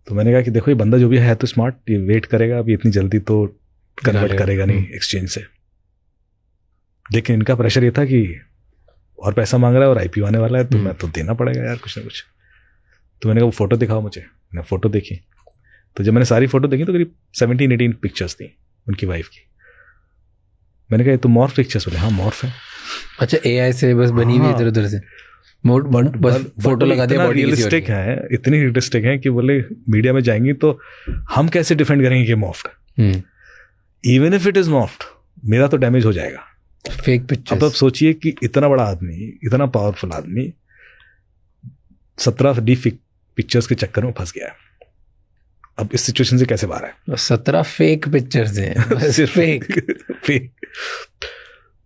तो मैंने कहा कि देखो ये बंदा जो भी है तो स्मार्ट, ये वेट करेगा, अभी इतनी जल्दी तो कन्वर्ट करेगा नहीं एक्सचेंज से। लेकिन इनका प्रेशर ये था कि और पैसा मांग रहा है और आईपीओ आने वाला है, तो मैं तो देना पड़ेगा यार कुछ ना कुछ। तो मैंने कहा वो फोटो दिखाओ मुझे। मैंने फोटो देखी, तो जब मैंने सारी फोटो देखी तो करीब 17-18 पिक्चर्स थी उनकी वाइफ की। मैंने कहा ये तो मॉर्फ पिक्चर्स बोले। हाँ मॉर्फ है। अच्छा, एआई से बस बनी हुई इधर उधर से बस फोटो लगा दिया, बॉडी रियलिस्टिक है, इतनी रियलिस्टिक है कि बोले मीडिया में जाएंगी तो हम कैसे डिफेंड करेंगे कि morphed. Even if it is morphed, मेरा तो डैमेज हो जाएगा। Fake pictures. अब सोचिए कि इतना बड़ा आदमी, इतना पावरफुल आदमी 17 डीप पिक्चर्स के चक्कर में फंस गया है। अब इस सिचुएशन से कैसे बाहर है? 17 फेक पिक्चर्स हैं। सिर्फ फेक।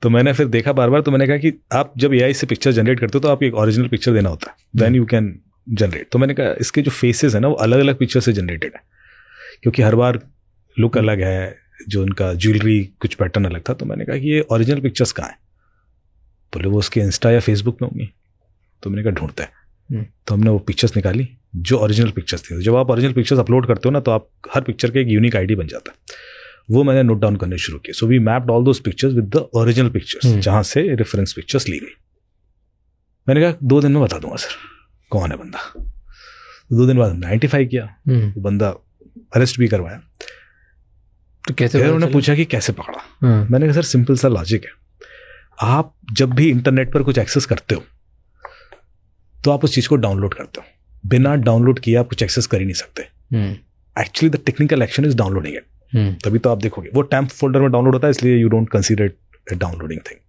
तो मैंने फिर देखा बार बार, तो मैंने कहा कि आप जब एआई से पिक्चर जनरेट करते हो तो आपको एक ओरिजिनल पिक्चर देना होता है, देन यू कैन जनरेट। तो मैंने कहा इसके जो फेसेस है ना वो अलग अलग पिक्चर से जनरेटेड है, क्योंकि हर बार लुक अलग है, जो उनका ज्वेलरी कुछ पैटर्न अलग था। तो मैंने कहा कि ये ओरिजिनल पिक्चर्स कहाँ हैं? बोले वो उसके इंस्टा या फेसबुक में होंगी। तो मैंने कहा ढूंढते हैं। तो हमने वो पिक्चर्स निकाली जो ओरिजिनल पिक्चर्स थी। जब आप ओरिजिनल पिक्चर्स अपलोड करते हो ना, तो आप हर पिक्चर का एक यूनिक आईडी बन जाता है। वो मैंने नोट डाउन करने शुरू किए। So we mapped all those pictures with the original pictures, जहां से रेफरेंस पिक्चर्स ली गई। मैंने कहा 2 दिन में बता दूंगा सर कौन है बंदा। 2 दिन बाद हमने आइडेंटिफाई किया, वो बंदा अरेस्ट भी करवाया। तो कैसे? फिर उन्होंने पूछा कि कैसे पकड़ा। मैंने कहा सर सिंपल सा लॉजिक है, आप जब भी इंटरनेट पर कुछ एक्सेस करते हो तो आप उस चीज को डाउनलोड करते हो। बिना डाउनलोड किए आप कुछ एक्सेस कर ही नहीं सकते। Actually the technical action is downloading it. तभी तो आप देखोगे वो टैम्प फोल्डर में डाउनलोड होता है, इसलिए you don't consider it A downloading thing.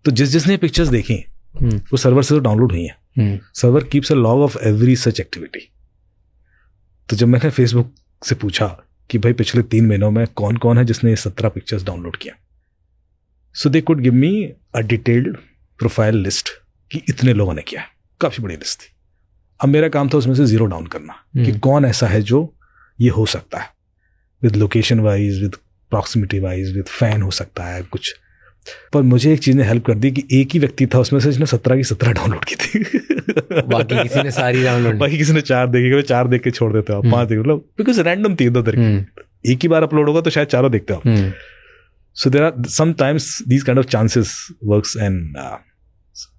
तो जिसने पिक्चर्स देखी वो सर्वर से तो डाउनलोड हुई है। Server keeps a log of every such activity. तो जब मैंने फेसबुक से पूछा कि भाई पिछले 3 महीनों में कौन कौन है जिसने ये 17 पिक्चर्स डाउनलोड किया, so they could give me a detailed profile list कि इतने लोगों ने किया है। काफी बड़ी लिस्ट थी। अब मेरा काम था उसमें से 0 डाउन करना कि कौन ऐसा है जो ये हो सकता है, with location wise, with proximity wise, with fan हो सकता है कुछ। पर मुझे एक चीज ने हेल्प कर दी कि एक ही व्यक्ति था उसमें से जिसने 17 की 17 डाउनलोड की थी। बाकी किसी ने सारी डाउनलोड, बाकी किसी ने 4 देखी, 4 देख के छोड़ देते हो आप, 5 देख लो, बिकॉज रैंडम थी इधर। एक ही बार अपलोड होगा तो शायद 4 देखते हो आप। So there are sometimes these kind of chances works, and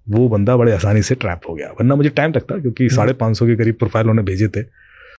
वो बंदा बड़े आसानी से ट्रैप हो गया। वरना मुझे टाइम लगता, क्योंकि 550 के करीब प्रोफाइल उन्होंने भेजे थे।